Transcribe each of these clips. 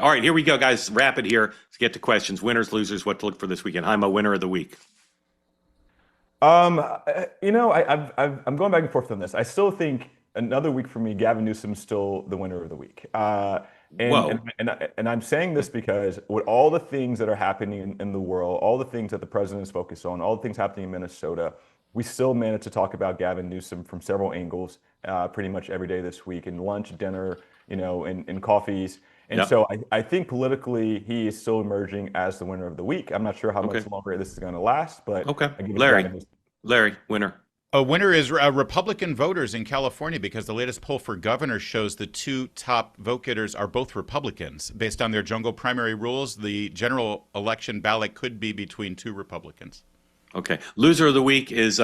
All right, here we go, guys. Rapid here. Let's get to questions. Winners, losers, what to look for this weekend. I'm a winner of the week. I'm going back and forth on this. I still think another week for me, Gavin Newsom's still the winner of the week. And, Whoa. and and I'm saying this because with all the things that are happening in the world, all the things that the president is focused on, all the things happening in Minnesota, we still managed to talk about Gavin Newsom from several angles, pretty much every day this week, in lunch, dinner, in coffees. And Yep. so I think politically he is still emerging as the winner of the week. I'm not sure how Okay. much longer this is going to last, but Okay. I give it to Larry. Gavin Newsom. Larry, winner. A winner is Republican voters in California because the latest poll for governor shows the two top vote getters are both Republicans. Based on their jungle primary rules, the general election ballot could be between two Republicans. Okay. Loser of the week is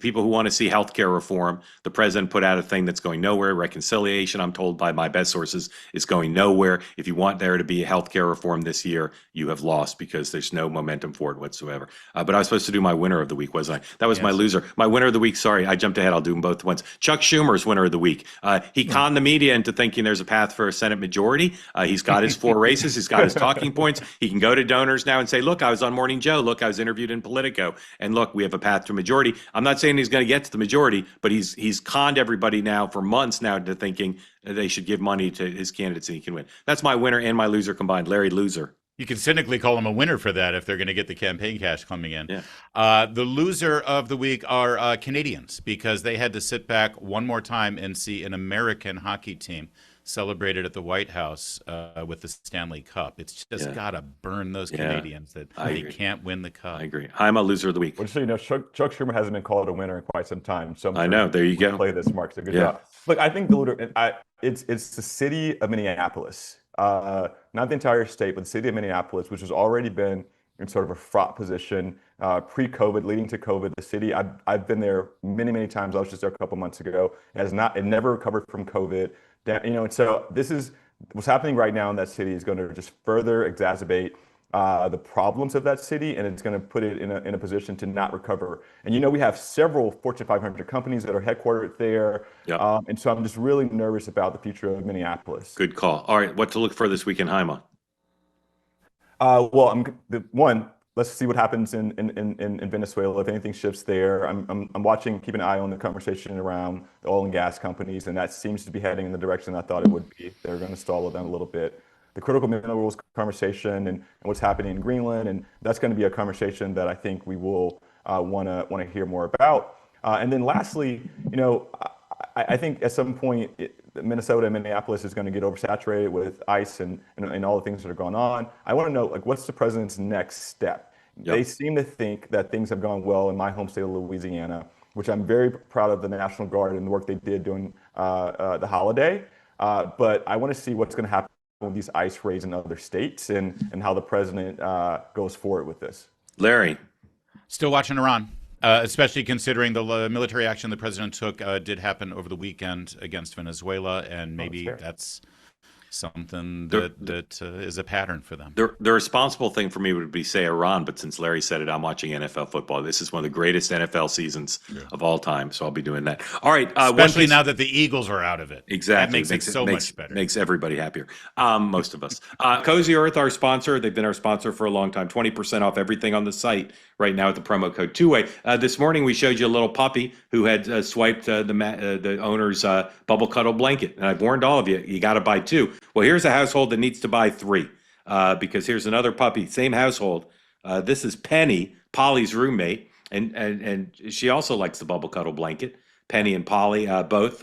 people who want to see healthcare reform. The president put out a thing that's going nowhere. Reconciliation, I'm told by my best sources, is going nowhere. If you want there to be a healthcare reform this year, you have lost because there's no momentum for it whatsoever. But I was supposed to do my winner of the week, wasn't I? That was my Yes. loser. My winner of the week, sorry, I jumped ahead. I'll do them both at once. Chuck Schumer's winner of the week. He conned the media into thinking there's a path for a Senate majority. He's got his four races. He's got his talking points. He can go to donors now and say, look, I was on Morning Joe. Look, I was interviewed in Politico. And look, we have a path to majority. I'm not saying he's going to get to the majority, but he's conned everybody now for months now into thinking they should give money to his candidates and he can win. That's my winner and my loser combined. Larry, loser. You can cynically call them a winner for that if they're going to get the campaign cash coming in. Yeah. The loser of the week are Canadians because they had to sit back one more time and see an American hockey team celebrated at the White House with the Stanley Cup. It's just Yeah. got to burn those Yeah. Canadians that I they agree. can't win the cup. I agree. I'm a loser of the week. Well, just so you know, Chuck Schumer hasn't been called a winner in quite some time. So I'm I sure know. There you we go. play this, Mark. So good Yeah. job. Look, I think the leader, it's the city of Minneapolis, not the entire state, but the city of Minneapolis, which has already been in sort of a fraught position pre-COVID, leading to COVID. The city, I've been there many, many times. I was just there a couple months ago. It never recovered from COVID. And so this is what's happening right now in that city is going to just further exacerbate the problems of that city, and it's going to put it in a position to not recover. And we have several Fortune 500 companies that are headquartered there, Yep. and so I'm just really nervous about the future of Minneapolis. Good call. All right. What to look for this weekend, Haima? Well, let's see what happens in Venezuela. If anything shifts there, I'm watching, keep an eye on the conversation around the oil and gas companies, and that seems to be heading in the direction I thought it would be. They're going to stall it down a little bit. The critical minerals conversation and what's happening in Greenland, and that's going to be a conversation that I think we will want to hear more about. And then lastly, I think at some point Minnesota and Minneapolis is going to get oversaturated with ICE and all the things that are going on. I want to know, like, what's the president's next step? Yep. They seem to think that things have gone well in my home state of Louisiana, which I'm very proud of the National Guard and the work they did during the holiday. But I want to see what's going to happen with these ICE raids in other states and how the president goes forward with this. Larry. Still watching Iran, especially considering the military action the president took did happen over the weekend against Venezuela, and maybe fair. that's something The- that is a pattern for them. The responsible thing for me would be say Iran, but since Larry said it, I'm watching NFL football. This is one of the greatest NFL seasons of all time, so I'll be doing that. All right, one Especially piece, now that the Eagles are out of it. exactly That makes it so much better. Makes everybody happier. Most of us. Cozy Earth, our sponsor, they've been our sponsor for a long time. 20% off everything on the site right now with the promo code two-way. This morning we showed you a little puppy who had swiped the owner's bubble cuddle blanket, and I've warned all of you, you got to buy two. Well, here's a household that needs to buy three, because here's another puppy, same household. This is Penny, Polly's roommate, and she also likes the bubble cuddle blanket. Penny and Polly both,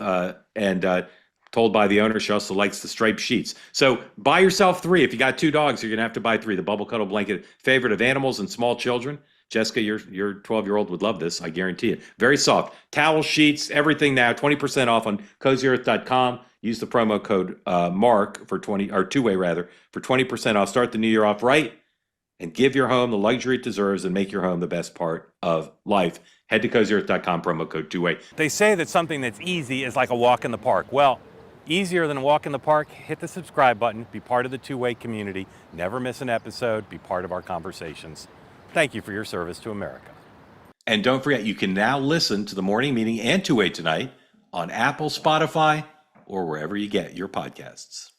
and told by the owner she also likes the striped sheets. So buy yourself three. If you got two dogs, you're gonna have to buy three. The bubble cuddle blanket, favorite of animals and small children. Jessica, your 12-year-old would love this, I guarantee it. Very soft. Towel sheets, everything now, 20% off on cozyearth.com. Use the promo code Mark for 20, or two-way rather, for 20% off. Start the new year off right and give your home the luxury it deserves and make your home the best part of life. Head to cozyearth.com, promo code two-way. They say that something that's easy is like a walk in the park. Well, easier than a walk in the park, hit the subscribe button, be part of the two-way community, never miss an episode, be part of our conversations. Thank you for your service to America. And don't forget, you can now listen to the morning meeting and two-way tonight on Apple, Spotify, or wherever you get your podcasts.